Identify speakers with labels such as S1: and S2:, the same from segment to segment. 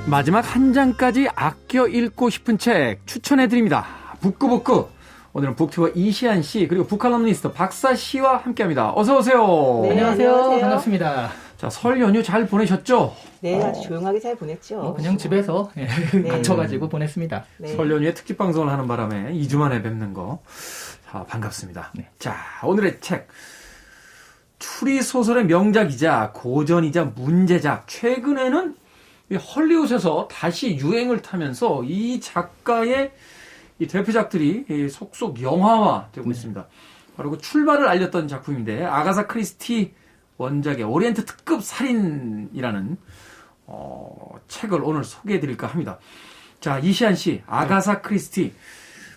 S1: 마지막 한 장까지 아껴 읽고 싶은 책 추천해드립니다. 북구북구. 오늘은 북튜버 이시안 씨 그리고 북칼럼니스트 박사 씨와 함께합니다. 어서 오세요.
S2: 네, 안녕하세요. 반갑습니다.
S1: 자, 설 연휴 잘 보내셨죠?
S2: 네, 아주 조용하게 잘 보냈죠.
S3: 그냥 집에서 갇혀가지고 보냈습니다.
S2: 네.
S1: 설 연휴에 특집 방송을 하는 바람에 2주 만에 뵙는 거. 자, 반갑습니다.
S3: 네.
S1: 자, 오늘의 책. 추리소설의 명작이자 고전이자 문제작. 최근에는 이 헐리우드에서 다시 유행을 타면서 이 작가의 이 대표작들이 속속 영화화되고 있습니다. 바로 그 출발을 알렸던 작품인데 아가사 크리스티 원작의 오리엔트 특급 살인이라는 책을 오늘 소개해드릴까 합니다. 자, 이시안 씨, 아가사 크리스티.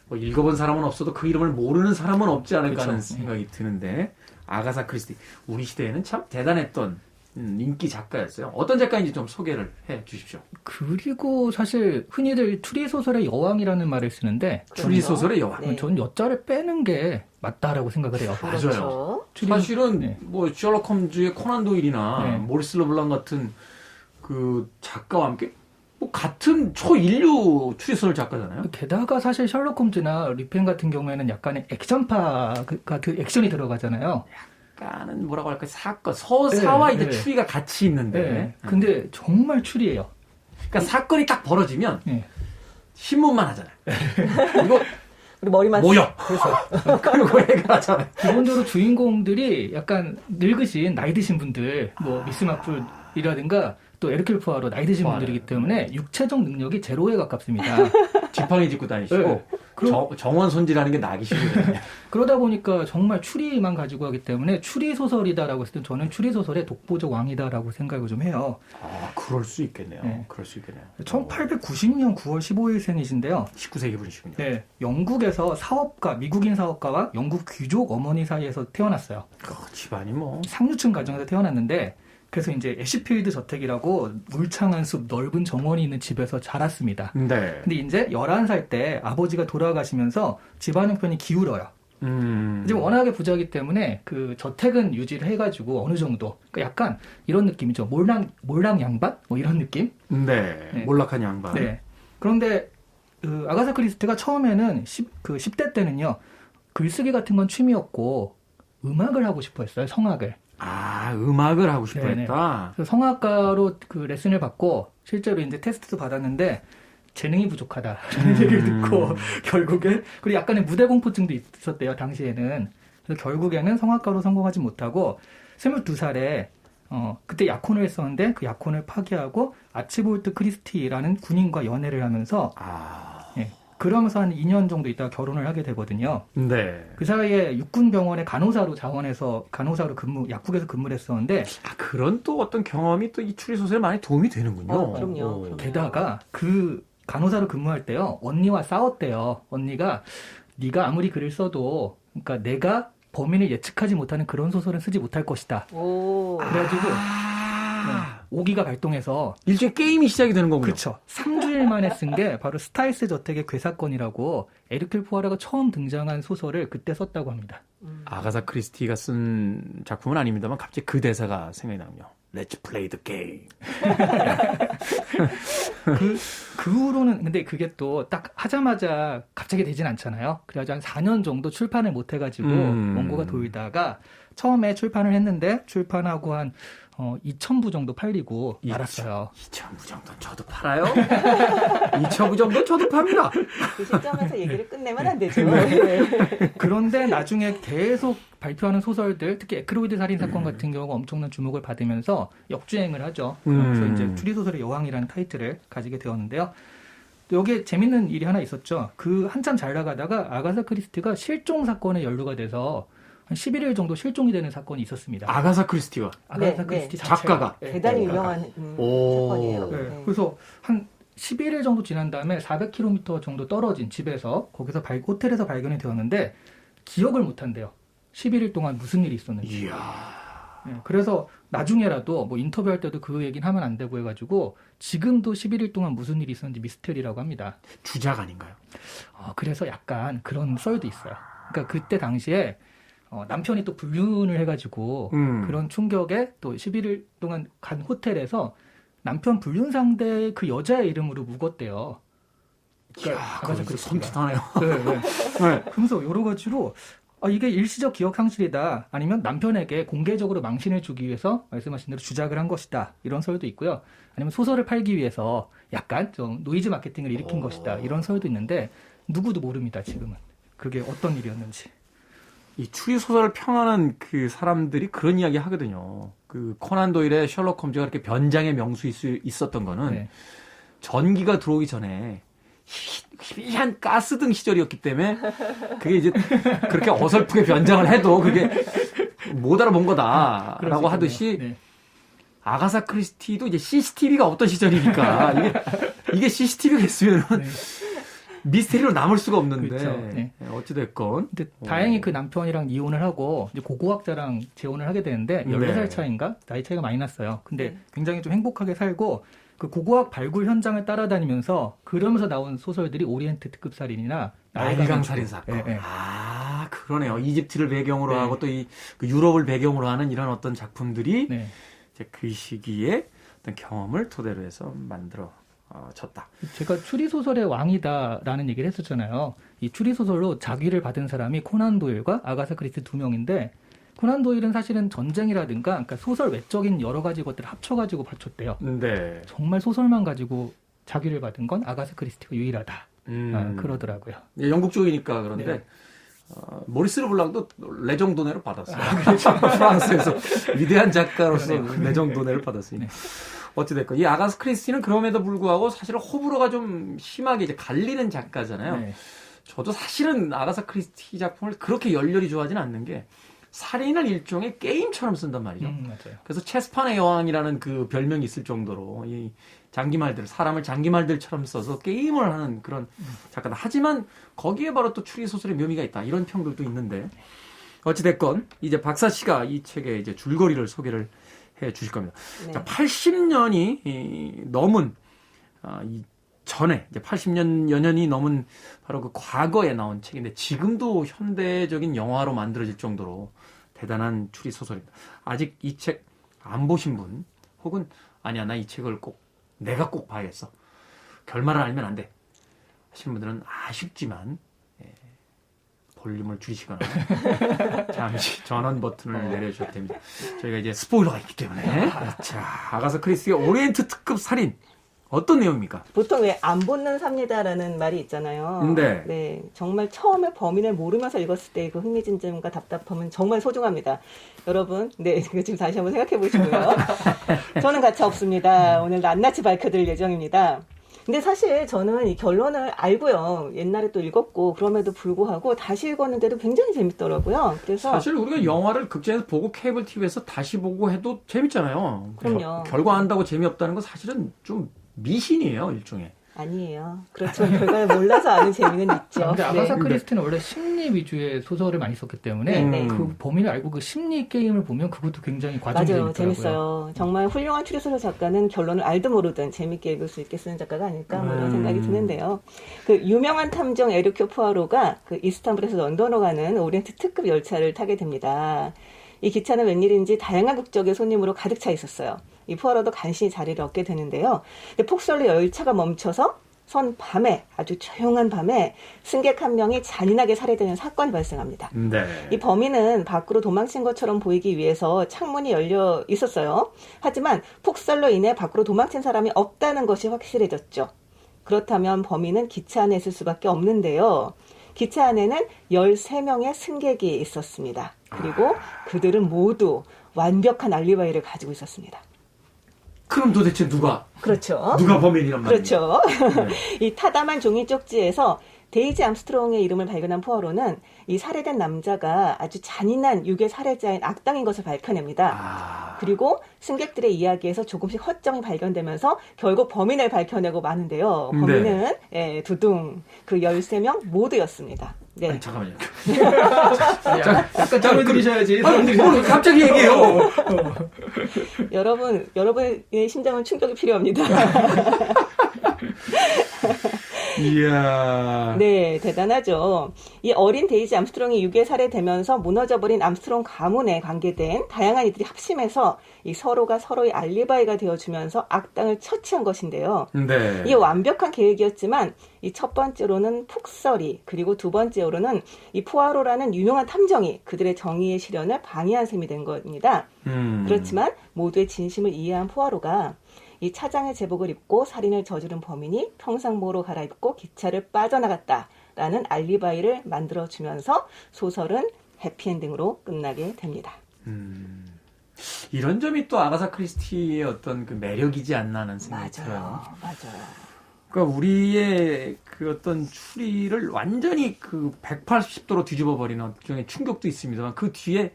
S1: 뭐 읽어본 사람은 없어도 그 이름을 모르는 사람은 없지 않을까 하는 생각이 드는데 아가사 크리스티. 우리 시대에는 참 대단했던 인기 작가였어요. 어떤 작가인지 좀 소개를 해 주십시오.
S3: 그리고 사실 흔히들 추리소설의 여왕이라는 말을 쓰는데
S1: 추리소설의 여왕.
S2: 네.
S3: 저는 여자를 빼는 게 맞다라고 생각을 해요.
S1: 맞아요.
S2: 그렇죠.
S1: 사실은 뭐 셜록 홈즈의 코난 도일이나 모리스 르블랑 같은 그 작가와 함께 뭐 같은 초인류 추리소설 작가잖아요.
S3: 게다가 사실 셜록 홈즈나 리펜 같은 경우에는 약간의 액션파가 그 액션이 들어가잖아요.
S1: 약간은 뭐라고 할까 사건 서사와 이제
S3: 네.
S1: 추리가 같이 있는데.
S3: 네. 근데 정말 추리예요.
S1: 그러니까 사건이 딱 벌어지면
S3: 네.
S1: 신문만 하잖아요. 이거
S2: 우리 머리만
S1: 뭐야? 그래서 그리고 해결하잖아요.
S3: 기본적으로 주인공들이 약간 늙으신 나이 드신 분들, 뭐 미스 마플이라든가 또 에르큘 포아로 나이 드신 분들이기 때문에 육체적 능력이 제로에 가깝습니다.
S1: 지팡이 짚고 다니시고
S3: 네.
S1: 정원 손질하는 게 나기 싫거든요.
S3: 그러다 보니까 정말 추리만 가지고 하기 때문에 추리 소설이다라고 했을 때 저는 추리 소설의 독보적 왕이다라고 생각을 좀 해요.
S1: 아, 그럴 수 있겠네요.
S3: 네.
S1: 그럴 수 있겠네요.
S3: 1890년 9월 15일생이신데요.
S1: 19세기 분이시군요.
S3: 네, 영국에서 사업가, 미국인 사업가와 영국 귀족 어머니 사이에서 태어났어요.
S1: 집안이 뭐
S3: 상류층 가정에서 태어났는데 그래서 이제 애쉬필드 저택이라고 울창한 숲, 넓은 정원이 있는 집에서 자랐습니다.
S1: 네.
S3: 근데 이제 11살 때 아버지가 돌아가시면서 집안 형편이 기울어요. 지금 워낙에 부자이기 때문에 그 저택은 유지를 해가지고 어느 정도 그러니까 약간 이런 느낌이죠. 몰랑 양반? 뭐 이런 느낌?
S1: 네.
S3: 네.
S1: 몰락한 양반.
S3: 네. 그런데 그 아가사 크리스티가 처음에는 10대 때는요. 글쓰기 같은 건 취미였고 음악을 하고 싶어 했어요. 성악을.
S1: 아, 음악을 하고 싶어
S3: 네네.
S1: 했다.
S3: 그래서 성악가로 그 레슨을 받고 실제로 이제 테스트도 받았는데 재능이 부족하다라는 얘기를 듣고 결국엔 그리고 약간의 무대 공포증도 있었대요 당시에는. 그래서 결국에는 성악가로 성공하지 못하고 22살에 그때 약혼을 했었는데 그 약혼을 파기하고 아치볼트 크리스티라는 군인과 연애를 하면서 그러면서 한 2년 정도 있다가 결혼을 하게 되거든요.
S1: 네.
S3: 그 사이에 육군병원의 간호사로 자원해서 간호사로 약국에서 근무를 했었는데
S1: 아, 그런 또 어떤 경험이 또 이 추리소설에 많이 도움이 되는군요.
S2: 그럼요.
S3: 게다가 그 간호사로 근무할 때요 언니와 싸웠대요. 언니가 네가 아무리 글을 써도 그러니까 내가 범인을 예측하지 못하는 그런 소설은 쓰지 못할 것이다.
S2: 오.
S3: 그래가지고 오기가 발동해서
S1: 일종의 게임이 시작이 되는 거군요.
S3: 그렇죠. 3주일 만에 쓴 게 바로 스타일스 저택의 괴사건이라고 에르큘 포아르가 처음 등장한 소설을 그때 썼다고 합니다.
S1: 아가사 크리스티가 쓴 작품은 아닙니다만 갑자기 그 대사가 생각이 나군요. Let's play the game.
S3: 그 후로는 근데 그게 또 딱 하자마자 갑자기 되진 않잖아요. 그래가지고 한 4년 정도 출판을 못 해가지고 원고가 돌다가 처음에 출판을 했는데 출판하고 한 2,000부 정도 팔리고 말았어요.
S1: 2,000부 정도는 저도 팔아요? 2,000부 정도는 저도 팝니다.
S2: 그 시점에서 얘기를 끝내면 안 되죠. 네.
S3: 그런데 나중에 계속 발표하는 소설들, 특히 에크로이드 살인 사건 같은 경우가 엄청난 주목을 받으면서 역주행을 하죠. 그래서 이제 추리소설의 여왕이라는 타이틀을 가지게 되었는데요. 또 여기에 재밌는 일이 하나 있었죠. 그 한참 잘 나가다가 아가사 크리스티가 실종 사건에 연루가 돼서 한 11일 정도 실종이 되는 사건이 있었습니다.
S1: 아가사 크리스티가
S3: 아가사
S2: 네,
S3: 크리스티
S2: 네.
S1: 작가가
S2: 대단히 유명한 사건이에요.
S3: 네.
S2: 네.
S3: 그래서 한 11일 정도 지난 다음에 400km 정도 떨어진 집에서 거기서 호텔에서 발견이 되었는데 기억을 못 한대요. 11일 동안 무슨 일이 있었는지.
S1: 이야.
S3: 네, 그래서 나중에라도 뭐 인터뷰할 때도 그 얘기는 하면 안 되고 해가지고 지금도 11일 동안 무슨 일이 있었는지 미스테리라고 합니다.
S1: 주작 아닌가요?
S3: 그래서 약간 그런 썰도 있어요. 그러니까 그때 당시에 남편이 또 불륜을 해가지고 그런 충격에 또 11일 동안 간 호텔에서 남편 불륜 상대 그 여자의 이름으로 묵었대요.
S1: 이야,
S3: 아가사
S1: 그거
S3: 크리스티가.
S1: 섬찟하네요.
S3: 네, 네.
S1: 네.
S3: 그러면서 여러 가지로 이게 일시적 기억 상실이다. 아니면 남편에게 공개적으로 망신을 주기 위해서 말씀하신 대로 주작을 한 것이다. 이런 설도 있고요. 아니면 소설을 팔기 위해서 약간 좀 노이즈 마케팅을 일으킨 것이다. 이런 설도 있는데 누구도 모릅니다. 지금은. 그게 어떤 일이었는지.
S1: 이 추리 소설을 평하는 그 사람들이 그런 이야기 하거든요. 그 코난 도일의 셜록 홈즈가 이렇게 변장의 명수 있었던 거는
S3: 네.
S1: 전기가 들어오기 전에 희미한 가스등 시절이었기 때문에 그게 이제 그렇게 어설프게 변장을 해도 그게 못 알아본
S3: 그럴 수
S1: 거다라고
S3: 있겠네요.
S1: 하듯이
S3: 네.
S1: 아가사 크리스티도 이제 CCTV가 없던 시절이니까 이게 CCTV가 있으면
S3: 네.
S1: 미스테리로 남을 수가 없는데
S3: 그렇죠. 네.
S1: 어찌됐건
S3: 근데 다행히 그 남편이랑 이혼을 하고 이제 고고학자랑 재혼을 하게 되는데 14살 차이인가? 나이 차이가 많이 났어요. 근데 굉장히 좀 행복하게 살고 그 고고학 발굴 현장을 따라다니면서 그러면서 나온 소설들이 오리엔트 특급 살인이나
S1: 나일강 살인 사건.
S3: 네, 네.
S1: 아, 그러네요. 이집트를 배경으로
S3: 네.
S1: 하고 또 그 유럽을 배경으로 하는 이런 어떤 작품들이
S3: 네.
S1: 이제 그 시기에 어떤 경험을 토대로 해서 만들어졌다.
S3: 제가 추리소설의 왕이다라는 얘기를 했었잖아요. 이 추리소설로 자귀를 받은 사람이 코난 도일과 아가사 크리스티 두 명인데 코난 도일은 사실은 전쟁이라든가 그러니까 소설 외적인 여러 가지 것들을 합쳐가지고 바쳤대요.
S1: 네.
S3: 정말 소설만 가지고 자귀를 받은 건 아가사 크리스티가 유일하다. 그러더라고요.
S1: 예, 영국 쪽이니까 그런데
S3: 네.
S1: 모리스 르블랑도 레정도네를 받았어요. 프랑스에서 위대한 작가로서 레정도네를 받았으니.
S3: 네.
S1: 어찌됐건 이 아가사 크리스티는 그럼에도 불구하고 사실은 호불호가 좀 심하게 이제 갈리는 작가잖아요.
S3: 네.
S1: 저도 사실은 아가사 크리스티 작품을 그렇게 열렬히 좋아하지는 않는 게 살인을 일종의 게임처럼 쓴단 말이죠.
S3: 맞아요.
S1: 그래서 체스판의 여왕이라는 그 별명이 있을 정도로 이 장기말들, 사람을 장기말들처럼 써서 게임을 하는 그런 작가다. 하지만 거기에 바로 또 추리소설의 묘미가 있다. 이런 평들도 있는데 어찌됐건 이제 박사 씨가 이 책의 이제 줄거리를 소개를 해 주실 겁니다.
S2: 네.
S1: 자, 80년이 넘은 이 전에 이제 80여 년이 넘은 바로 그 과거에 나온 책인데 지금도 현대적인 영화로 만들어질 정도로 대단한 추리 소설입니다. 아직 이 책 안 보신 분 혹은 아니야 나 이 책을 내가 꼭 봐야겠어. 결말을 알면 안 돼. 하시는 분들은 아쉽지만 볼륨을 줄이시거나 잠시 전원 버튼을 내려주셔도 됩니다. 저희가 이제 스포일러가 있기 때문에. 자, 아가사 크리스티의 오리엔트 특급 살인 어떤 내용입니까?
S2: 보통 왜 안 본는 삽니다라는 말이 있잖아요.
S1: 네.
S2: 네, 정말 처음에 범인을 모르면서 읽었을 때 그 흥미진점과 답답함은 정말 소중합니다. 여러분, 네, 지금 다시 한번 생각해 보시고요. 저는 가차 없습니다. 오늘 낱낱이 밝혀드릴 예정입니다. 근데 사실 저는 이 결론을 알고요. 옛날에 또 읽었고 그럼에도 불구하고 다시 읽었는데도 굉장히 재밌더라고요. 그래서
S1: 사실 우리가 영화를 극장에서 보고 케이블 TV에서 다시 보고 해도 재밌잖아요.
S2: 그럼요.
S1: 결과 안다고 재미없다는 건 사실은 좀 미신이에요, 일종의.
S2: 아니에요. 그렇지만 결과를 몰라서 아는 재미는 있죠.
S3: 근데 아가사
S2: 네.
S3: 크리스티는 원래 심리 위주의 소설을 많이 썼기 때문에
S2: 네, 네.
S3: 그 범인을 알고 그 심리 게임을 보면 그것도 굉장히 과정이
S2: 맞아요.
S3: 재밌더라고요.
S2: 재밌어요. 정말 훌륭한 추리소설 작가는 결론을 알든 모르든 재밌게 읽을 수 있게 쓰는 작가가 아닐까 뭐 이런 생각이 드는데요. 그 유명한 탐정 에르큐 포아로가 그 이스탄불에서 런던으로 가는 오리엔트 특급 열차를 타게 됩니다. 이 기차는 웬일인지 다양한 국적의 손님으로 가득 차 있었어요. 이 포아로도 간신히 자리를 얻게 되는데요. 근데 폭설로 열차가 멈춰서 선 밤에 아주 조용한 밤에 승객 한 명이 잔인하게 살해되는 사건이 발생합니다.
S1: 네.
S2: 이 범인은 밖으로 도망친 것처럼 보이기 위해서 창문이 열려 있었어요. 하지만 폭설로 인해 밖으로 도망친 사람이 없다는 것이 확실해졌죠. 그렇다면 범인은 기차 안에 있을 수밖에 없는데요. 기차 안에는 13명의 승객이 있었습니다. 그리고 그들은 모두 완벽한 알리바이를 가지고 있었습니다.
S1: 그럼 도대체 누가
S2: 그렇죠.
S1: 범인이란 말이에요?
S2: 그렇죠.
S1: 네.
S2: 이 타담한 종이 쪽지에서 데이지 암스트롱의 이름을 발견한 포아로는 이 살해된 남자가 아주 잔인한 유괴 살해자인 악당인 것을 밝혀냅니다. 그리고 승객들의 이야기에서 조금씩 허점이 발견되면서 결국 범인을 밝혀내고 마는데요. 범인은 예, 두둥 그 13명 모두였습니다. 네.
S1: 아니, 잠깐만요.
S3: 약간 짧아드리셔야지.
S1: 뭘 갑자기 얘기해요.
S2: 여러분의 심장은 충격이 필요합니다.
S1: 이야.
S2: 네, 대단하죠. 이 어린 데이지 암스트롱이 유괴 살해되면서 무너져버린 암스트롱 가문에 관계된 다양한 이들이 합심해서 이 서로가 서로의 알리바이가 되어주면서 악당을 처치한 것인데요.
S1: 네.
S2: 이게 완벽한 계획이었지만 이 첫 번째로는 푹서리, 그리고 두 번째로는 이 푸아로라는 유명한 탐정이 그들의 정의의 실현을 방해한 셈이 된 겁니다. 그렇지만 모두의 진심을 이해한 푸아로가 이 차장의 제복을 입고 살인을 저지른 범인이 평상복으로 갈아입고 기차를 빠져나갔다라는 알리바이를 만들어주면서 소설은 해피엔딩으로 끝나게 됩니다.
S1: 이런 점이 또 아가사 크리스티의 어떤 그 매력이지 않나 하는 생각이 들어요.
S2: 맞아요.
S1: 그러니까 우리의 그 어떤 추리를 완전히 그 180도로 뒤집어 버리는 일종의 충격도 있습니다만 그 뒤에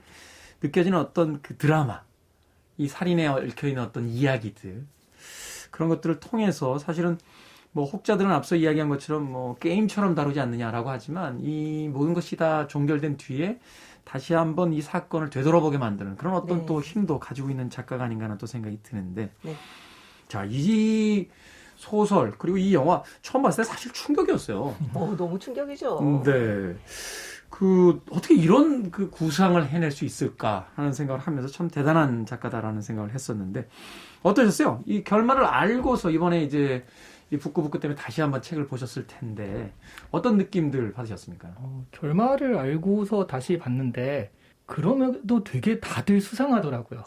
S1: 느껴지는 어떤 그 드라마, 이 살인에 얽혀 있는 어떤 이야기들, 그런 것들을 통해서 사실은 뭐 혹자들은 앞서 이야기한 것처럼 뭐 게임처럼 다루지 않느냐라고 하지만 이 모든 것이 다 종결된 뒤에 다시 한번 이 사건을 되돌아보게 만드는 그런 어떤
S2: 네.
S1: 또 힘도 가지고 있는 작가가 아닌가 하는 또 생각이 드는데,
S2: 네.
S1: 자, 이 소설 그리고 이 영화 처음 봤을 때 사실 충격이었어요.
S2: 너무 충격이죠.
S1: 네. 그 어떻게 이런 그 구상을 해낼 수 있을까 하는 생각을 하면서 참 대단한 작가다라는 생각을 했었는데 어떠셨어요? 이 결말을 알고서 이번에 이제 이 북구북구 때문에 다시 한번 책을 보셨을 텐데 어떤 느낌들 받으셨습니까?
S3: 결말을 알고서 다시 봤는데 그럼에도 되게 다들 수상하더라고요.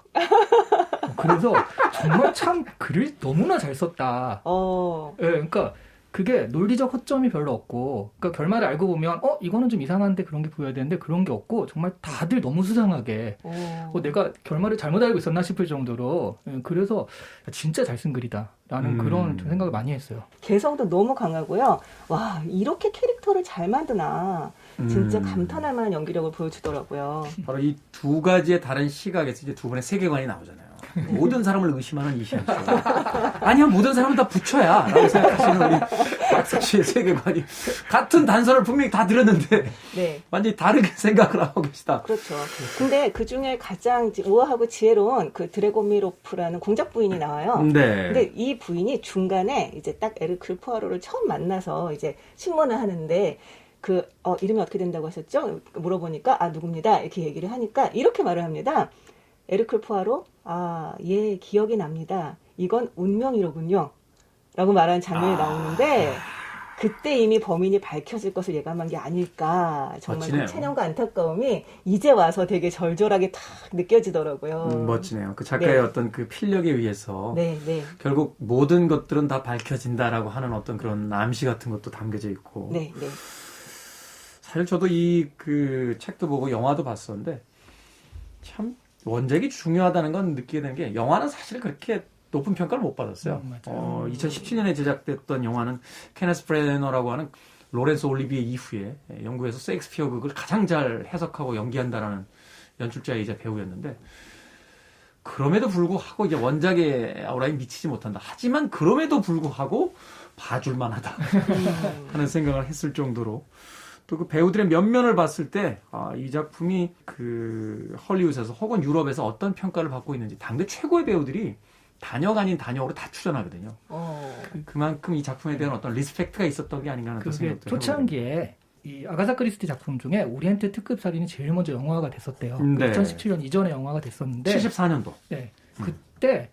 S3: 그래서 정말 참 글을 너무나 잘 썼다. 예, 그러니까 그게 논리적 허점이 별로 없고, 그러니까 결말을 알고 보면 이거는 좀 이상한데 그런 게 보여야 되는데 그런 게 없고 정말 다들 너무 수상하게 내가 결말을 잘못 알고 있었나 싶을 정도로, 그래서 진짜 잘 쓴 글이다라는 그런 생각을 많이 했어요.
S2: 개성도 너무 강하고요. 와, 이렇게 캐릭터를 잘 만드나 진짜 감탄할 만한 연기력을 보여주더라고요.
S1: 바로 이 두 가지의 다른 시각에서 이제 두 분의 세계관이 나오잖아요. 모든 사람을 의심하는 이시안 씨. 아니야, 모든 사람은 다 부처야. 라고 생각하시는 우리 박석 씨의 세계관이. 같은 단서를 분명히 다 들었는데.
S2: 네.
S1: 완전히 다르게 생각을 하고 계시다.
S2: 그렇죠. 근데 그 중에 가장 우아하고 지혜로운 그 드래곤미로프라는 공작 부인이 나와요.
S1: 네.
S2: 근데 이 부인이 중간에 이제 딱 에르클 푸아로를 처음 만나서 이제 신문을 하는데 이름이 어떻게 된다고 하셨죠? 물어보니까 누굽니다. 이렇게 얘기를 하니까 이렇게 말을 합니다. 에르클 푸아로, 예, 기억이 납니다. 이건 운명이로군요. 라고 말하는 장면이 나오는데, 그때 이미 범인이 밝혀질 것을 예감한 게 아닐까. 정말
S1: 멋지네요.
S2: 그 체념과 안타까움이 이제 와서 되게 절절하게 탁 느껴지더라고요.
S1: 멋지네요. 그 작가의
S2: 네.
S1: 어떤 그 필력에 의해서
S2: 네, 네.
S1: 결국 모든 것들은 다 밝혀진다라고 하는 어떤 그런 암시 같은 것도 담겨져 있고.
S2: 네, 네.
S1: 사실 저도 이 그 책도 보고 영화도 봤었는데 참 원작이 중요하다는 건 느끼게 되는 게 영화는 사실 그렇게 높은 평가를 못 받았어요. 2017년에 제작됐던 영화는 케네스 브래너라고 하는 로렌스 올리비에 이후에 영국에서 셰익스피어 극을 가장 잘 해석하고 연기한다라는 연출자이자 배우였는데 그럼에도 불구하고 이제 원작의 아우라에 미치지 못한다. 하지만 그럼에도 불구하고 봐줄만 하다 하는 생각을 했을 정도로 또 그 배우들의 면면을 봤을 때, 이 작품이 그 헐리우드에서 혹은 유럽에서 어떤 평가를 받고 있는지 당대 최고의 배우들이 단역 아닌 단역으로 다 출연하거든요. 그만큼 이 작품에 대한 어떤 리스펙트가 있었던 게 아닌가 하는 또
S3: 그게
S1: 생각도 해보게
S3: 초창기에 이 아가사 크리스티 작품 중에 오리엔트 특급 살인이 제일 먼저 영화가 됐었대요.
S1: 네.
S3: 2017년 이전에 영화가 됐었는데
S1: 74년도.
S3: 네, 그때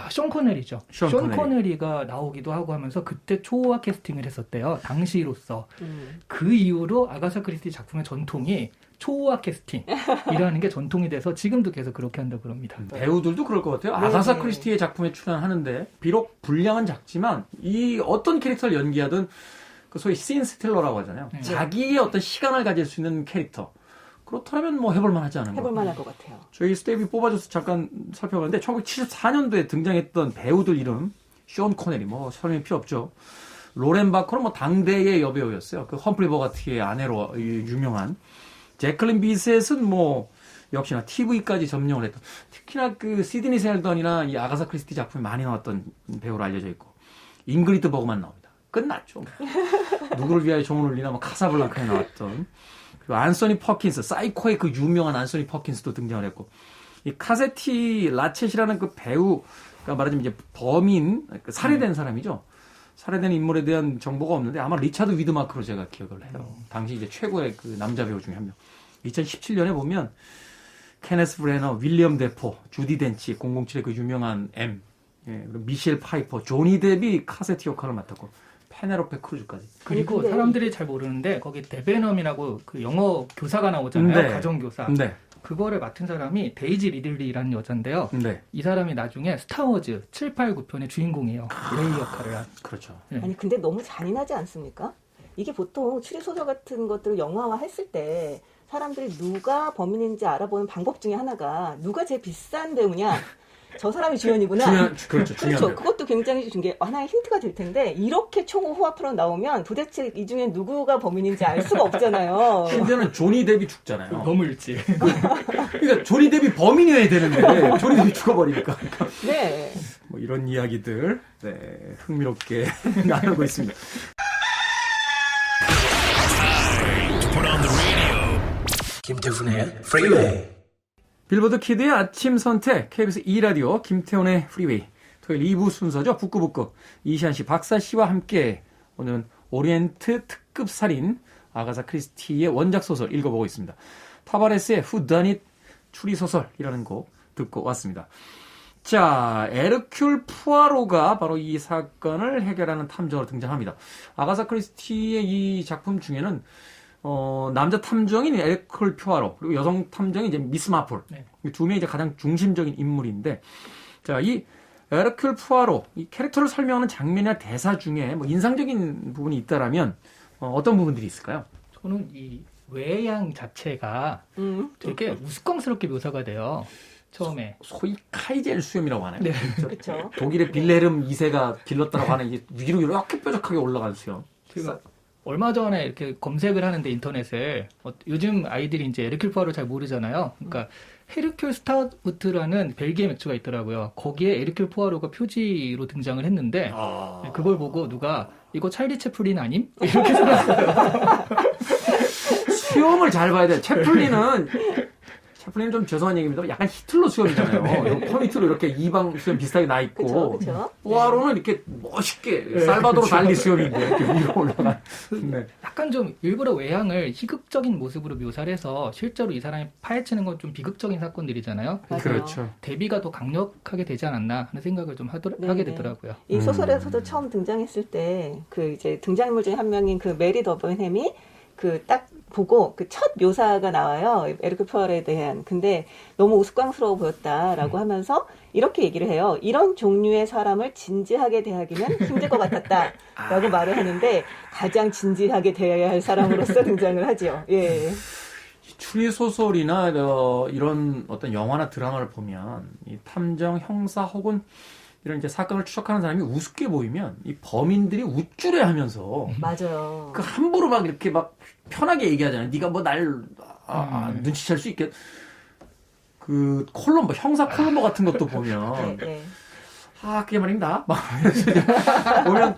S3: 션 코네리죠.
S1: 션
S3: 션
S1: 코네리.
S3: 코네리가 나오기도 하고 하면서 그때 초호화 캐스팅을 했었대요. 당시로서.
S2: 음.
S3: 그 이후로 아가사 크리스티 작품의 전통이 초호화 캐스팅이라는 게 전통이 돼서 지금도 계속 그렇게 한다고 그럽니다.
S1: 배우들도 그럴 것 같아요.
S2: 네,
S1: 아가사
S2: 네.
S1: 크리스티의 작품에 출연하는데 비록 분량은 작지만 이 어떤 캐릭터를 연기하든 그 소위 씬 스틸러라고 하잖아요.
S3: 네.
S1: 자기의 어떤 시간을 가질 수 있는 캐릭터. 그렇다면 뭐 해볼만 하지 않은가.
S2: 해볼만할 것 같아요.
S1: 저희 스텝이 뽑아줘서 잠깐 살펴봤는데 1974년도에 등장했던 배우들 이름 션 코네리 뭐 설명이 필요 없죠. 로렌 바커는 뭐 당대의 여배우였어요. 그 험프리 버가티의 아내로 유명한 제클린 비셋은 뭐 역시나 TV까지 점령을 했던 특히나 그 시드니 셀던이나 이 아가사 크리스티 작품이 많이 나왔던 배우로 알려져 있고 잉그리드 버그만 나옵니다. 끝났죠. 누구를 위하여 종을 울리나 뭐 카사블랑카에 나왔던 그리고 안소니 퍼킨스, 사이코의 그 유명한 안소니 퍼킨스도 등장을 했고, 이 카세티 라쳇이라는 그 배우가 말하자면 이제 범인, 살해된 사람이죠. 살해된 인물에 대한 정보가 없는데 아마 리차드 위드마크로 제가 기억을 해요. 당시 이제 최고의 그 남자 배우 중에 한 명. 2017년에 보면 케네스 브레너, 윌리엄 데포, 주디 덴치, 007의 그 유명한 M, 예, 그리고 미셸 파이퍼, 조니 뎁이 카세트 역할을 맡았고 페네로페 크루즈까지.
S3: 그리고
S2: 근데
S3: 사람들이 잘 모르는데 거기 데베넘이라고 그 영어 교사가 나오잖아요.
S1: 네.
S3: 가정교사.
S1: 네,
S3: 그거를 맡은 사람이 데이지 리들리라는 여잔데요.
S1: 네,
S3: 이 사람이 나중에 스타워즈 7, 8, 9편의 주인공이에요. 레이 역할을 한.
S1: 그렇죠.
S2: 아니 근데 너무 잔인하지 않습니까? 이게 보통 추리 소설 같은 것들을 영화화 했을 때 사람들이 누가 범인인지 알아보는 방법 중에 하나가 누가 제일 비싼 배우냐. 저 사람이 주연이구나.
S1: 그렇죠. 중요한
S2: 그렇죠.
S1: 배우.
S2: 그것도 굉장히 중요해. 하나의 힌트가 될 텐데 이렇게 초호화프로 나오면 도대체 이 중에 누구가 범인인지 알 수가 없잖아요.
S1: 심지어는 조니 뎁이 죽잖아요.
S3: 너무 일찍.
S1: 그러니까 조니 뎁이 범인이어야 되는데 조니 뎁이 죽어버리니까.
S2: 네.
S1: 뭐 이런 이야기들 네, 흥미롭게 나누고 있습니다.
S4: 김태훈의 프리웨이.
S1: 빌보드 키드의 아침 선택 KBS 2라디오 김태훈의 프리웨이 토요일 2부 순서죠. 북구북구 이시안 씨, 박사 씨와 함께 오늘은 오리엔트 특급 살인 아가사 크리스티의 원작 소설 읽어보고 있습니다. 타바레스의 Who Done It 추리소설이라는 곡 듣고 왔습니다. 자, 에르큘 푸아로가 바로 이 사건을 해결하는 탐정으로 등장합니다. 아가사 크리스티의 이 작품 중에는 남자 탐정인 에르큘 푸아로 그리고 여성 탐정인 이제 미스 마플
S3: 네.
S1: 이 두 명이 이제 가장 중심적인 인물인데, 자, 이 에르큘 푸아로 이 캐릭터를 설명하는 장면이나 대사 중에 뭐 인상적인 부분이 있다라면 어떤 부분들이 있을까요?
S3: 저는 이 외양 자체가 되게 우스꽝스럽게 묘사가 돼요. 처음에.
S1: 소위 카이젤 수염이라고 하나요?
S3: 네.
S2: 그렇죠.
S1: 독일의 빌레름 2세가 길렀다고 하는 이게 위로 이렇게 뾰족하게 올라간 수염.
S3: 제가 얼마 전에 이렇게 검색을 하는데 인터넷에 요즘 아이들이 이제 에르큘 푸아로를 잘 모르잖아요. 그러니까 헤르큘 스타우트라는 벨기에 맥주가 있더라고요. 거기에 에르큘 푸아로가 표지로 등장을 했는데 그걸 보고 누가 이거 찰리 채플린 아님? 이렇게 써놨어요.
S1: 수염을 잘 봐야 돼. 채플린은 좀 죄송한 얘기입니다. 약간 히틀러 수염이잖아요. 커미트로 이렇게 이방 수염 비슷하게 나 있고.
S2: 그렇죠.
S1: 푸아로는 이렇게 멋있게 살바도르 달리 수염인데 이렇게 위로 올라간. 네.
S3: 약간 좀 일부러 외향을 희극적인 모습으로 묘사를 해서 실제로 이 사람이 파헤치는 건 좀 비극적인 사건들이잖아요.
S2: 맞아요.
S1: 그렇죠.
S3: 대비가 더 강력하게 되지 않았나 하는 생각을 좀
S2: 네,
S3: 하게
S2: 네.
S3: 되더라고요.
S2: 이 소설에서도 처음 등장했을 때 그 이제 등장인물 중에 한 명인 그 메리 더번햄이 그 딱 보고 그 첫 묘사가 나와요. 에르큘 푸아로에 대한. 근데 너무 우스꽝스러워 보였다라고 하면서 이렇게 얘기를 해요. 이런 종류의 사람을 진지하게 대하기는 힘들 것 같았다라고 말을 하는데 가장 진지하게 대해야 할 사람으로서 등장을 하죠. 예.
S1: 추리 소설이나 이런 어떤 영화나 드라마를 보면 이 탐정, 형사 혹은 이런 이제 사건을 추적하는 사람이 우습게 보이면 이 범인들이 우쭐해하면서
S2: 맞아요.
S1: 그 함부로 막 이렇게 막 편하게 얘기하잖아요. 네가 뭐 날 눈치챌 수 있겠. 그 콜럼버 형사 콜럼버 같은 것도 보면
S2: 네.
S1: 그게 말입니다. 막 보면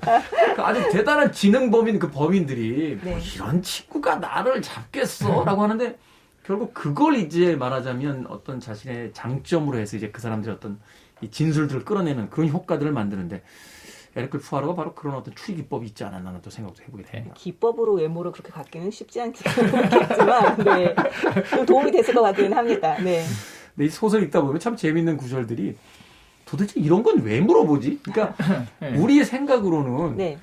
S1: 그 아주 대단한 지능범인 그 범인들이
S2: 네.
S1: 뭐 이런 친구가 나를 잡겠어라고 하는데 결국 그걸 이제 말하자면 어떤 자신의 장점으로 해서 이제 그 사람들의 어떤 이 진술들을 끌어내는 그런 효과들을 만드는데 에르큘 푸아로가 바로 그런 어떤 추리 기법이 있지 않았나 하는 또 생각도 해보게 됩니다.
S2: 기법으로 외모를 그렇게 갖기는 쉽지 않겠지만, 네. 좀 도움이 됐을 것 같기는 합니다. 네.
S1: 근데 이 소설 읽다 보면 참 재밌는 구절들이 도대체 이런 건 왜 물어보지? 그러니까
S3: 네.
S1: 우리의 생각으로는
S2: 네.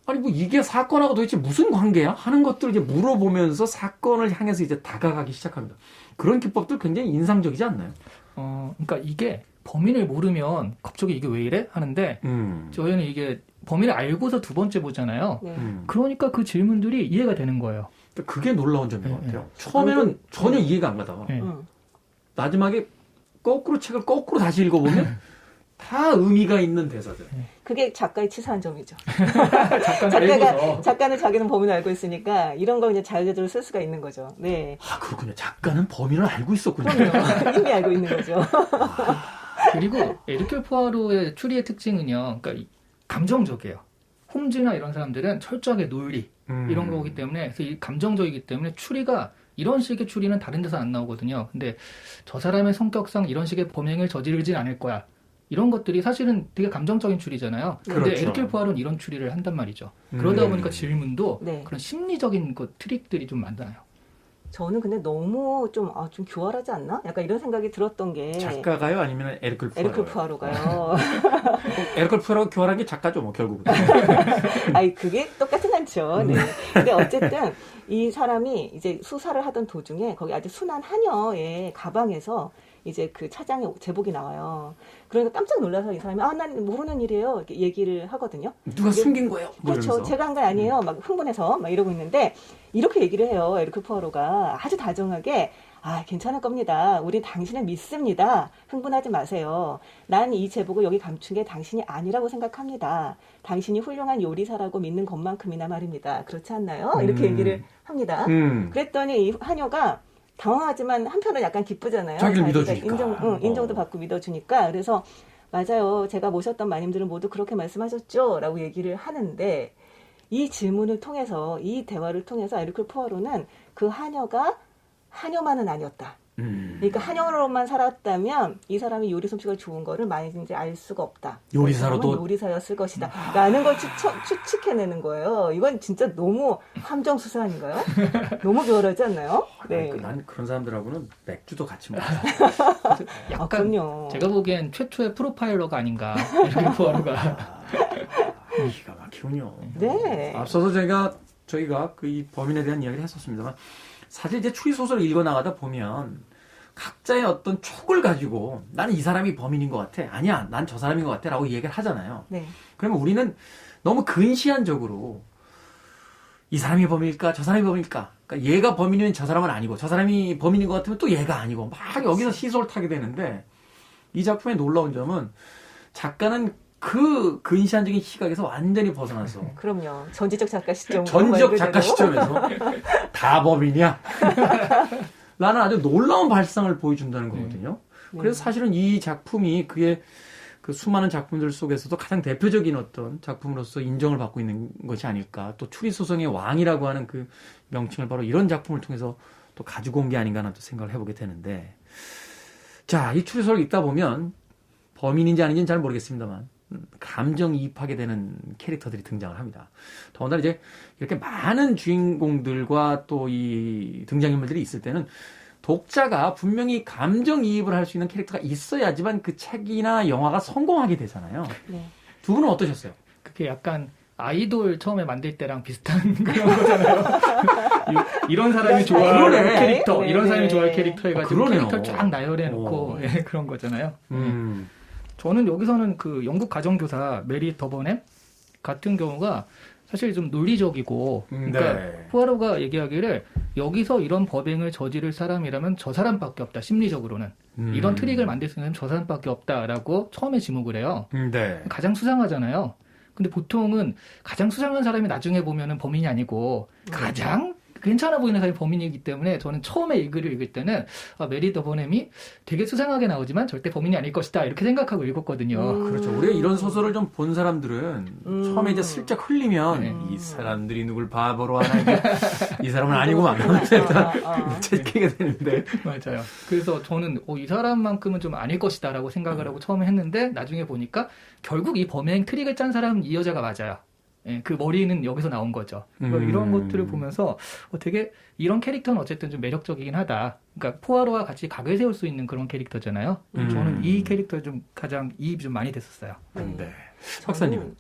S1: 아니 뭐 이게 사건하고 도대체 무슨 관계야? 하는 것들을 이제 물어보면서 사건을 향해서 이제 다가가기 시작합니다. 그런 기법들 굉장히 인상적이지 않나요?
S3: 그러니까 이게 범인을 모르면 갑자기 이게 왜 이래? 하는데 저희는 이게 범인을 알고서 두 번째 보잖아요.
S2: 네.
S3: 그러니까 그 질문들이 이해가 되는 거예요.
S1: 그게 놀라운 점인 것
S3: 네,
S1: 같아요. 처음에는 전혀 이해가 안 가다가
S3: 네.
S1: 마지막에 거꾸로 책을 거꾸로 다시 읽어보면 다 의미가 있는 대사들.
S2: 그게 작가의 치사한 점이죠.
S3: 작가는 알고서.
S2: 작가는 자기는 범인을 알고 있으니까 이런 걸 그냥 자유자재로 쓸 수가 있는 거죠. 네.
S1: 그렇군요. 작가는 범인을 알고 있었군요.
S2: 그럼요. 이미 알고 있는 거죠.
S3: 그리고 에르큘 푸아로의 추리의 특징은요. 그러니까 감정적이에요. 홈즈나 이런 사람들은 철저하게 논리 이런 거기 때문에 그래서 이 감정적이기 때문에 추리가 이런 식의 추리는 다른 데서 안 나오거든요. 근데 저 사람의 성격상 이런 식의 범행을 저지르진 않을 거야. 이런 것들이 사실은 되게 감정적인 추리잖아요. 근데
S1: 그렇죠.
S3: 에르큘 포아로는 이런 추리를 한단 말이죠. 그러다 보니까 질문도
S2: 네.
S3: 그런 심리적인 트릭들이 좀 많아요.
S2: 저는 근데 너무 좀 교활하지 않나? 약간 이런 생각이 들었던 게.
S1: 작가가요? 아니면 에르큘 포아로?
S2: 에르큘 포아로가요.
S1: 에르큘 포아로가 교활한 게 작가죠, 뭐, 결국은.
S2: 아니, 그게 똑같진 않죠. 네. 근데 어쨌든 이 사람이 이제 수사를 하던 도중에 거기 아주 순한 하녀의 가방에서 이제 그 차장의 제복이 나와요. 그러니까 깜짝 놀라서 이 사람이 난 모르는 일이에요. 이렇게 얘기를 하거든요.
S1: 누가 숨긴 거예요? 뭐
S2: 그렇죠.
S1: 이러면서.
S2: 제가 한 건 아니에요. 막 흥분해서 막 이러고 있는데 이렇게 얘기를 해요. 에르큘 포아로가 아주 다정하게 괜찮을 겁니다. 우린 당신을 믿습니다. 흥분하지 마세요. 난 이 제복을 여기 감춘 게 당신이 아니라고 생각합니다. 당신이 훌륭한 요리사라고 믿는 것만큼이나 말입니다. 그렇지 않나요? 이렇게 얘기를 합니다. 그랬더니 이 하녀가 당황하지만 한편은 약간 기쁘잖아요.
S1: 자기를 믿어주니까.
S2: 인정도 받고 믿어주니까. 그래서 맞아요. 제가 모셨던 마님들은 모두 그렇게 말씀하셨죠. 라고 얘기를 하는데 이 질문을 통해서 이 대화를 통해서 에르큘 포아로는 그 하녀가 하녀만은 아니었다. 그러니까 하녀로만 살았다면 이 사람이 요리 솜씨가 좋은 거를 많이든지 알 수가 없다.
S1: 요리사로도
S2: 요리사였을 것이다. 라는 걸 추측해내는 거예요. 이건 진짜 너무 함정 수사 아닌가요? 너무 교활하지 않나요? 네.
S1: 난 그런 사람들하고는 맥주도 같이 먹어.
S3: 약간
S2: 그럼요.
S3: 제가 보기엔 최초의 프로파일러가 아닌가 에르큘 포아로가.
S1: 기가 막히군요.
S2: 네.
S1: 앞서서 저희가 그 이 범인에 대한 이야기를 했었습니다만 사실 이제 추리소설을 읽어나가다 보면 각자의 어떤 촉을 가지고 나는 이 사람이 범인인 것 같아. 아니야, 난 저 사람인 것 같아. 라고 얘기를 하잖아요.
S2: 네.
S1: 그러면 우리는 너무 근시안적으로 이 사람이 범인일까? 저 사람이 범인일까? 그러니까 얘가 범인이면 저 사람은 아니고 저 사람이 범인인 것 같으면 또 얘가 아니고 막 여기서 시소를 타게 되는데 이 작품의 놀라운 점은 작가는 그 근시안적인 시각에서 완전히 벗어나서
S2: 그럼요. 전지적 작가 시점.
S1: 전적 작가 시점에서 다 법이냐? 라는 아주 놀라운 발상을 보여준다는 거거든요. 그래서 사실은 이 작품이 그의 그 수많은 작품들 속에서도 가장 대표적인 어떤 작품으로서 인정을 받고 있는 것이 아닐까. 또 추리소설의 왕이라고 하는 그 명칭을 바로 이런 작품을 통해서 또 가지고 온 게 아닌가 하는 또 생각을 해보게 되는데. 자, 이 추리소설을 읽다 보면 범인인지 아닌지는 잘 모르겠습니다만 감정이입하게 되는 캐릭터들이 등장을 합니다. 더군다나 이제 이렇게 많은 주인공들과 또 이 등장인물들이 있을 때는 독자가 분명히 감정이입을 할 수 있는 캐릭터가 있어야지만 그 책이나 영화가 성공하게 되잖아요.
S2: 네.
S1: 두 분은 어떠셨어요?
S3: 그게 약간 아이돌 처음에 만들 때랑 비슷한 그런 거잖아요. 이런 사람이 좋아하는
S1: 그러네.
S3: 캐릭터,
S2: 네,
S3: 이런
S2: 네.
S3: 사람이 좋아할 캐릭터 해가지고
S1: 그러네요.
S3: 캐릭터를 쫙 나열해 놓고 그런 거잖아요. 저는 여기서는 그 영국 가정교사 메리 더버넴 같은 경우가 사실 좀 논리적이고, 그러니까
S1: 네.
S3: 포아로가 얘기하기를 여기서 이런 법행을 저지를 사람이라면 저 사람밖에 없다. 심리적으로는 이런 트릭을 만들 수 있는 저 사람밖에 없다라고 처음에 지목을 해요.
S1: 네.
S3: 가장 수상하잖아요. 근데 보통은 가장 수상한 사람이 나중에 보면은 범인이 아니고 가장 괜찮아 보이는 사람이 범인이기 때문에 저는 처음에 이 글을 읽을 때는 메리 더버넴이 되게 수상하게 나오지만 절대 범인이 아닐 것이다 이렇게 생각하고 읽었거든요.
S1: 그렇죠. 우리가 이런 소설을 좀 본 사람들은 처음에 이제 슬쩍 흘리면 이 사람들이 누굴 바보로 하나 이 사람은 아니구만 하면서 일단 채끼게 되는데
S3: 맞아요. 그래서 저는 이 사람만큼은 좀 아닐 것이다라고 생각을 하고 처음에 했는데 나중에 보니까 결국 이 범행 트릭을 짠 사람은 이 여자가 맞아요. 예, 그 머리는 여기서 나온 거죠. 이런 것들을 보면서 되게 이런 캐릭터는 어쨌든 좀 매력적이긴 하다. 그러니까 포아로와 같이 각을 세울 수 있는 그런 캐릭터잖아요. 저는 이 캐릭터 좀 가장 이입이 좀 많이 됐었어요.
S1: 네. 박사님은?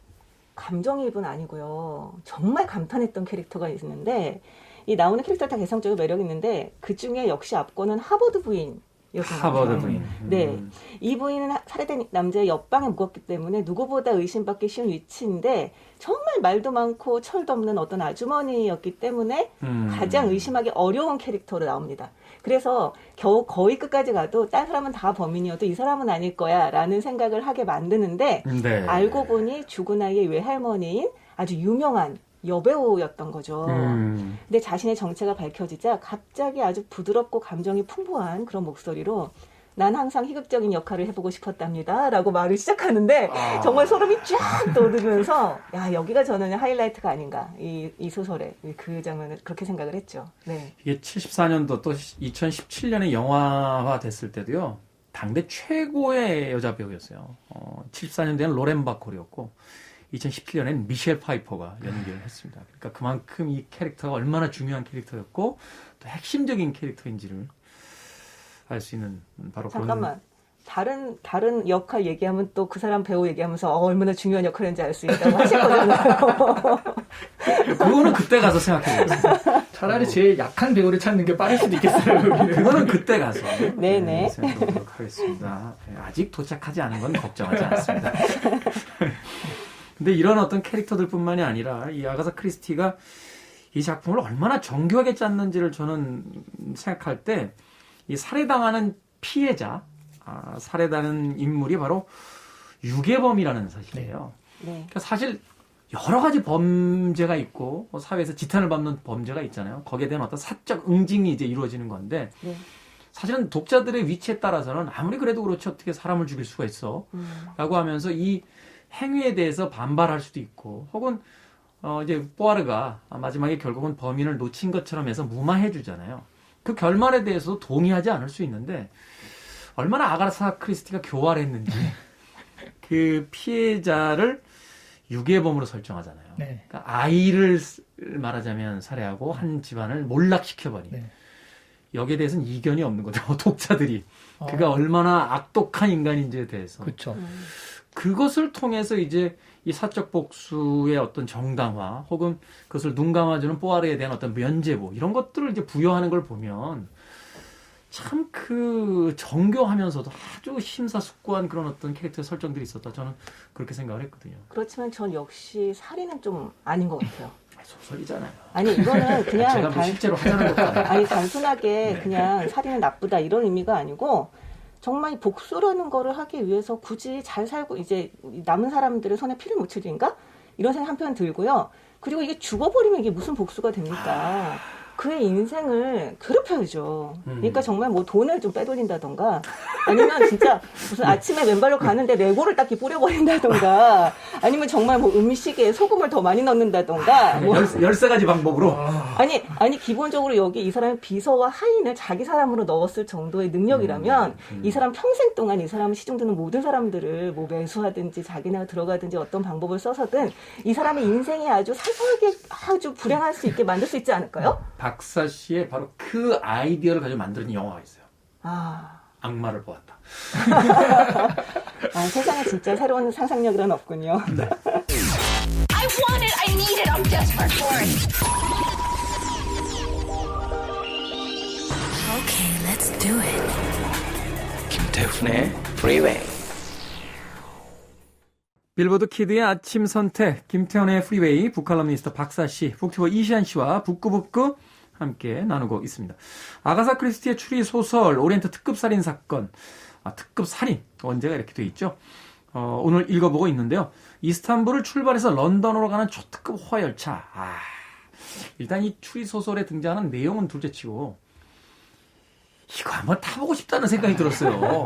S2: 감정이입은 아니고요. 정말 감탄했던 캐릭터가 있는데 이 나오는 캐릭터 다 개성적인 매력이 있는데 그 중에 역시 앞권은 하버드 부인.
S1: 하버드 부인.
S2: 네. 이 부인은 살해된 남자의 옆방에 묵었기 때문에 누구보다 의심받기 쉬운 위치인데 정말 말도 많고 철도 없는 어떤 아주머니였기 때문에 가장 의심하기 어려운 캐릭터로 나옵니다. 그래서 겨우 거의 끝까지 가도 딴 사람은 다 범인이어도 이 사람은 아닐 거야 라는 생각을 하게 만드는데
S1: 네.
S2: 알고 보니 죽은 아이의 외할머니인 아주 유명한 여배우였던 거죠. 근데 자신의 정체가 밝혀지자 갑자기 아주 부드럽고 감정이 풍부한 그런 목소리로 난 항상 희극적인 역할을 해보고 싶었답니다. 라고 말을 시작하는데 정말 소름이 쫙 돋으면서 야 여기가 저는 하이라이트가 아닌가. 이 소설의 그 장면을 그렇게 생각을 했죠. 네.
S1: 이게 74년도 또 2017년에 영화화 됐을 때도요. 당대 최고의 여자 배우였어요. 74년대는 로렌 바콜이었고 2017년에는 미셸 파이퍼가 연기를 했습니다. 그러니까 그만큼 이 캐릭터가 얼마나 중요한 캐릭터였고 또 핵심적인 캐릭터인지를 알 수 있는 바로
S2: 잠깐만. 다른 역할 얘기하면 또 그 사람 배우 얘기하면서 얼마나 중요한 역할인지 알 수 있다고 하시거든요.
S1: 그거는 그때 가서 생각해보겠습니다.
S3: 차라리 제일 약한 배우를 찾는 게 빠를 수도 있겠어요.
S1: 그거는 그때 가서
S2: 네네.
S1: 생각해보도록 하겠습니다. 아직 도착하지 않은 건 걱정하지 않습니다. 근데 이런 어떤 캐릭터들뿐만이 아니라 이 아가사 크리스티가 이 작품을 얼마나 정교하게 짰는지를 저는 생각할 때 이 살해당하는 피해자, 살해당하는 인물이 바로 유괴범이라는 사실이에요.
S2: 네.
S1: 그러니까 사실 여러 가지 범죄가 있고 사회에서 지탄을 받는 범죄가 있잖아요. 거기에 대한 어떤 사적 응징이 이제 이루어지는 건데
S2: 네.
S1: 사실은 독자들의 위치에 따라서는 아무리 그래도 그렇지 어떻게 사람을 죽일 수가 있어 라고 하면서 이 행위에 대해서 반발할 수도 있고 혹은 이제 뽀아르가 마지막에 결국은 범인을 놓친 것처럼 해서 무마해 주잖아요. 그 결말에 대해서도 동의하지 않을 수 있는데 얼마나 아가사 크리스티가 교활했는지 그 피해자를 유괴범으로 설정하잖아요.
S3: 네.
S1: 그러니까 아이를 말하자면 살해하고 한 집안을 몰락시켜버린.
S3: 네.
S1: 여기에 대해서는 이견이 없는 거죠. 독자들이. 그가 얼마나 악독한 인간인지에 대해서.
S3: 그렇죠.
S1: 그것을 통해서 이제 이 사적 복수의 어떤 정당화 혹은 그것을 눈 감아주는 뽀아르에 대한 어떤 면죄부 이런 것들을 이제 부여하는 걸 보면 참 그 정교하면서도 아주 심사숙고한 그런 어떤 캐릭터 설정들이 있었다. 저는 그렇게 생각을 했거든요.
S2: 그렇지만 전 역시 살인은 좀 아닌 것 같아요.
S1: 소설이잖아요.
S2: 아니 이거는 그냥
S1: 제가 뭐 실제로 하자는 것도 아니고.
S2: 아니 단순하게 그냥 살인은 나쁘다 이런 의미가 아니고 정말 이 복수라는 거를 하기 위해서 굳이 잘 살고 이제 남은 사람들의 손에 피를 묻힐 일인가? 이런 생각 한편 들고요. 그리고 이게 죽어버리면 이게 무슨 복수가 됩니까? 그의 인생을 괴롭혀야죠. 그러니까 정말 뭐 돈을 좀 빼돌린다던가 아니면 진짜 무슨 아침에 맨발로 가는데 레고를 딱히 뿌려버린다던가 아니면 정말 뭐 음식에 소금을 더 많이 넣는다던가 뭐
S1: 13가지 방법으로.
S2: 아니 기본적으로 여기 이 사람의 비서와 하인을 자기 사람으로 넣었을 정도의 능력이라면 이 사람 평생 동안 이 사람을 시중드는 모든 사람들을 뭐 매수하든지 자기네가 들어가든지 어떤 방법을 써서든 이 사람의 인생이 아주 사소하게 아주 불행할 수 있게 만들 수 있지 않을까요?
S1: 박사 씨의 바로 그 아이디어를 가지고 만든 영화가 있어요. 악마를 보았다.
S2: 세상에 진짜 새로운 상상력이란 없군요.
S1: 네.
S4: I want it. I need it. I'm desperate for it. Okay, let's do it.
S5: 김태훈의 프리웨이.
S1: 빌보드 키드의 아침 선택, 김태현의 프리웨이, 북칼럼니스트 박사씨, 북튜버 이시안씨와 북구북구 함께 나누고 있습니다. 아가사 크리스티의 추리 소설 오리엔트 특급 살인 사건, 특급 살인 원제가 이렇게 돼 있죠. 오늘 읽어보고 있는데요. 이스탄불을 출발해서 런던으로 가는 초특급 호화열차. 일단 이 추리 소설에 등장하는 내용은 둘째치고 이거 한번 타보고 싶다는 생각이 들었어요.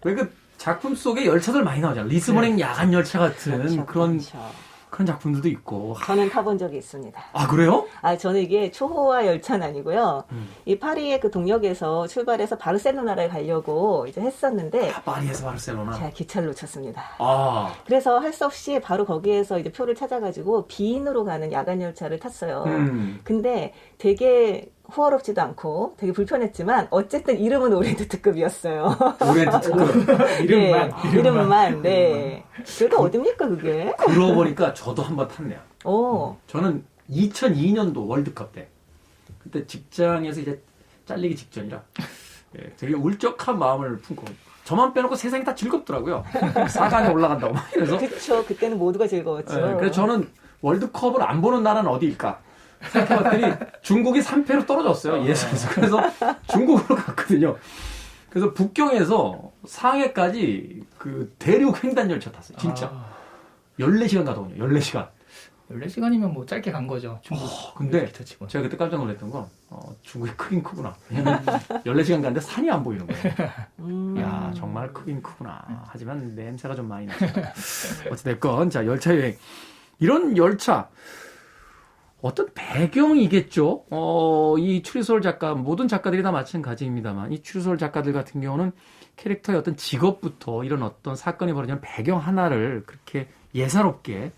S1: 왜 그 작품 속에 열차들 많이 나오잖아요. 리스본행 야간 열차 같은 그런 작품들도 있고.
S2: 저는 타본 적이 있습니다.
S1: 그래요?
S2: 저는 이게 초호화 열차는 아니고요. 이 파리의 그 동역에서 출발해서 바르셀로나를 가려고 이제 했었는데.
S1: 파리에서 바르셀로나?
S2: 제가 기차를 놓쳤습니다. 그래서 할 수 없이 바로 거기에서 이제 표를 찾아가지고 비인으로 가는 야간 열차를 탔어요. 근데 되게 호화롭지도 않고 되게 불편했지만 어쨌든 이름은 오리엔트 특급이었어요.
S1: 오리엔트 특급?
S2: 이름만. 네. 그래도 어딥니까 그게?
S1: 그러고 보니까 저도 한번 탔네요. 저는 2002년도 월드컵 때 그때 직장에서 이제 잘리기 직전이라 되게 울적한 마음을 품고 저만 빼놓고 세상이 다 즐겁더라고요. 4강에 올라간다고 막 이래서.
S2: 그렇죠. 그때는 모두가 즐거웠죠.
S1: 그래서 저는 월드컵을 안 보는 나라는 어디일까? 생각해봤더니 중국이 3패로 떨어졌어요. 예선에서. 그래서 중국으로 갔거든요. 그래서 북경에서 상해까지 그 대륙 횡단 열차 탔어요. 진짜. 14시간 가더군요. 14시간.
S3: 14시간이면 뭐 짧게 간 거죠. 중국.
S1: 근데 제가 그때 깜짝 놀랐던 건 중국이 크긴 크구나. 왜냐면 14시간 갔는데 산이 안 보이는 거예요. 야 정말 크긴 크구나. 하지만 냄새가 좀 많이 나죠. 어찌됐건 자 열차 여행. 이런 열차 어떤 배경이겠죠. 이 추리소설 작가 모든 작가들이 다 마찬가지입니다만 이 추리소설 작가들 같은 경우는 캐릭터의 어떤 직업부터 이런 어떤 사건이 벌어지는 배경 하나를 그렇게 예사롭게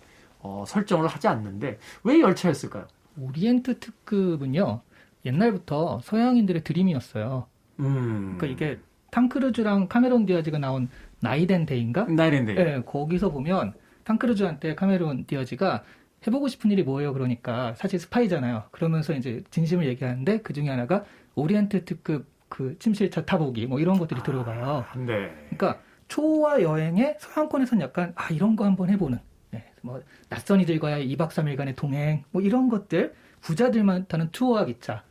S1: 설정을 하지 않는데 왜 열차였을까요?
S3: 오리엔트 특급은요, 옛날부터 서양인들의 드림이었어요. 그러니까 이게 탐 크루즈랑 카메론 디아즈가 나온 나이덴 데이인가?
S1: 나이랜드.
S3: 네, 거기서 보면 탐 크루즈한테 카메론 디아즈가 해보고 싶은 일이 뭐예요? 그러니까 사실 스파이잖아요. 그러면서 이제 진심을 얘기하는데 그 중에 하나가 오리엔트 특급 그 침실차 타보기 뭐 이런 것들이 들어가요.
S1: 네.
S3: 그러니까 초호화 여행에 서양권에서는 약간 이런 거 한번 해보는, 뭐 낯선 이들과의 2박 3일간의 동행 뭐 이런 것들, 부자들만 타는 투어와 기차.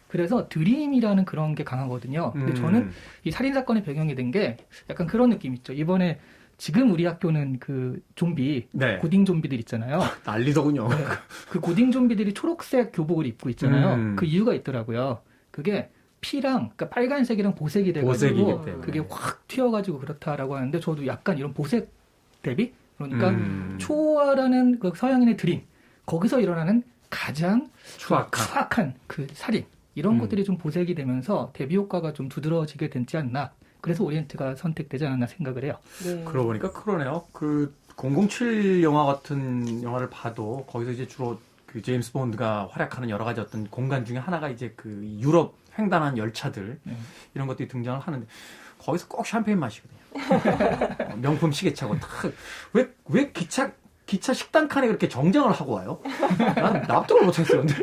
S3: 그래서 드림이라는 그런 게 강하거든요. 근데 저는 이 살인사건의 배경이 된 게 약간 그런 느낌 있죠. 이번에 지금 우리 학교는 그 좀비,
S1: 네.
S3: 고딩 좀비들 있잖아요.
S1: 난리더군요.
S3: 네. 그 고딩 좀비들이 초록색 교복을 입고 있잖아요. 그 이유가 있더라고요. 그게 피랑, 그러니까 빨간색이랑 보색이 돼가지고
S1: 보색이기 때문에.
S3: 그게 확 튀어가지고 그렇다라고 하는데 저도 약간 이런 보색 대비? 그러니까 초호화라는 그 서양인의 드림, 거기서 일어나는 가장 추악한 그 살인, 이런 것들이 좀 보색이 되면서 대비 효과가 좀 두드러지게 되지 않나. 그래서 오리엔트가 선택되지 않았나 생각을 해요.
S2: 네.
S1: 그러고 보니까 그러네요. 그 007 영화 같은 영화를 봐도 거기서 이제 주로 그 제임스 본드가 활약하는 여러 가지 어떤 공간 중에 하나가 이제 그 유럽 횡단한 열차들 이런 것들이 등장을 하는데 거기서 꼭 샴페인 마시거든요. 명품 시계차고 왜 기차 식당 칸에 그렇게 정장을 하고 와요? 난 납득을 못했어요. 근데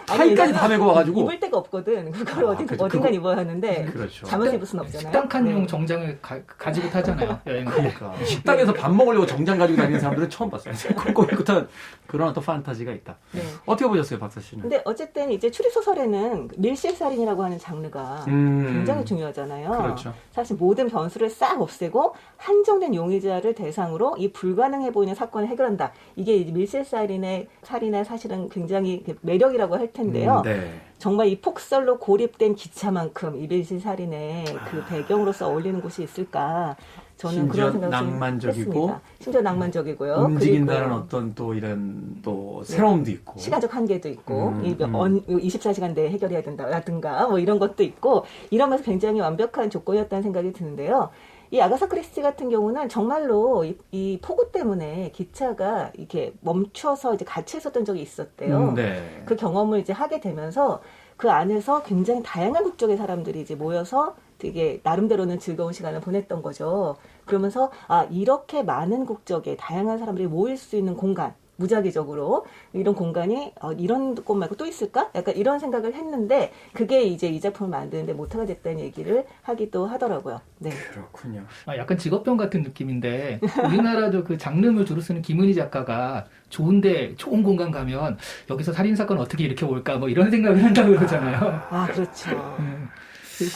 S1: 타이까지 다 메고 와가지고
S2: 입을 데가 없거든. 그걸
S1: 그렇죠.
S2: 어딘간 입어야 하는데
S1: 그렇죠.
S2: 잠옷 입을 순 없잖아요.
S3: 식당 칸용
S2: 네.
S3: 정장을 가지고 타잖아요. 여행을.
S1: 그러니까 식당에서 밥 먹으려고 정장 가지고 다니는 사람들은 처음 봤어요. 꼼꼼히부터 그런 어떤 판타지가 있다.
S2: 네.
S1: 어떻게 보셨어요, 박사 씨는?
S2: 근데 어쨌든 이제 추리소설에는 밀실살인이라고 하는 장르가 굉장히 중요하잖아요.
S1: 그렇죠.
S2: 사실 모든 변수를 싹 없애고 한정된 용의자를 대상으로 이 불가능해 보이는 사건을 해결한다. 이게 이제 밀실살인의 사실은 굉장히 매력이라고 할 텐데요.
S1: 네.
S2: 정말 이 폭설로 고립된 기차만큼 이 밀실살인의 그 배경으로서 어울리는 곳이 있을까? 저는
S1: 심지어
S2: 그런 생각을
S1: 낭만적이고
S2: 했습니다. 심지어 낭만적이고요.
S1: 움직인다는
S2: 그리고
S1: 어떤 또 이런 또 새로움도 있고
S2: 시간적 한계도 있고 24시간 내에 해결해야 된다라든가 뭐 이런 것도 있고 이러면서 굉장히 완벽한 조건이었다는 생각이 드는데요. 이 아가사 크리스티 같은 경우는 정말로 이 폭우 때문에 기차가 이렇게 멈춰서 이제 갇혀 있었던 적이 있었대요.
S1: 네.
S2: 그 경험을 이제 하게 되면서 그 안에서 굉장히 다양한 국적의 사람들이 이제 모여서 되게 나름대로는 즐거운 시간을 보냈던 거죠. 그러면서 이렇게 많은 국적의 다양한 사람들이 모일 수 있는 공간, 무작위적으로 이런 공간이 이런 곳 말고 또 있을까? 약간 이런 생각을 했는데 그게 이제 이 작품을 만드는데 모터가 됐다는 얘기를 하기도 하더라고요. 네.
S1: 그렇군요.
S3: 약간 직업병 같은 느낌인데 우리나라도 그 장르물 주로 쓰는 김은희 작가가 좋은 공간 가면 여기서 살인사건 어떻게 이렇게 올까 뭐 이런 생각을 한다고 그러잖아요.
S2: 그렇죠.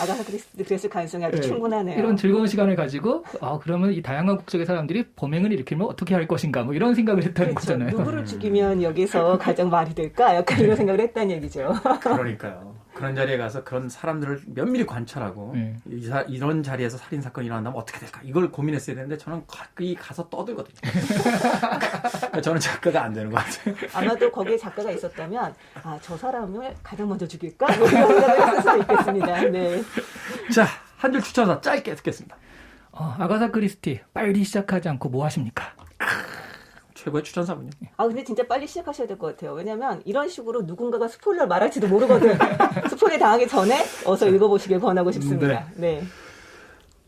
S2: 아가사 크리스티 그랬을 가능성이 아주 충분하네요.
S3: 이런 즐거운 시간을 가지고 그러면 이 다양한 국적의 사람들이 범행을 일으키면 어떻게 할 것인가 뭐 이런 생각을 했다는
S2: 그렇죠.
S3: 거잖아요.
S2: 누구를 죽이면 여기서 가장 말이 될까? 약간 이런 생각을 했다는 얘기죠.
S1: 그러니까요. 그런 자리에 가서 그런 사람들을 면밀히 관찰하고 이런 자리에서 살인 사건이 일어난다면 어떻게 될까? 이걸 고민했어야 되는데 저는 거기 가서 떠들거든요. 저는 작가가 안 되는 것 같아요.
S2: 아마도 거기에 작가가 있었다면 저 사람을 가장 먼저 죽일까? 뭐 이런 생각을 했을 수도 있겠습니다. 네.
S1: 자, 한 줄 추천사 짧게 듣겠습니다.
S3: 아가사 크리스티 빨리 시작하지 않고 뭐 하십니까?
S1: 최고의 추천사군요.
S2: 근데 진짜 빨리 시작하셔야 될 것 같아요. 왜냐면 이런 식으로 누군가가 스포일러를 말할지도 모르거든. 스포일 당하기 전에 어서 읽어보시길 권하고 싶습니다. 네.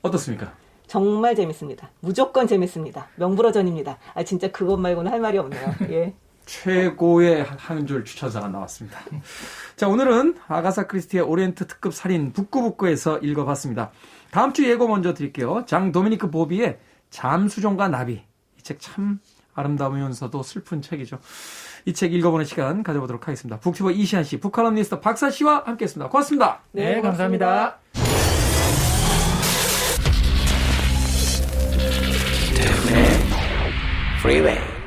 S1: 어떻습니까?
S2: 정말 재밌습니다. 무조건 재밌습니다. 명불허전입니다. 진짜 그것 말고는 할 말이 없네요. 예.
S1: 최고의 한 줄 추천사가 나왔습니다. 자, 오늘은 아가사 크리스티의 오리엔트 특급 살인 북구북구에서 읽어봤습니다. 다음 주 예고 먼저 드릴게요. 장 도미니크 보비의 잠수정과 나비. 이 책 참 아름다우면서도 슬픈 책이죠. 이 책 읽어보는 시간 가져보도록 하겠습니다. 북튜버 이시안 씨, 북칼럼니스트 박사 씨와 함께했습니다. 고맙습니다.
S3: 네, 감사합니다.
S5: Freeway.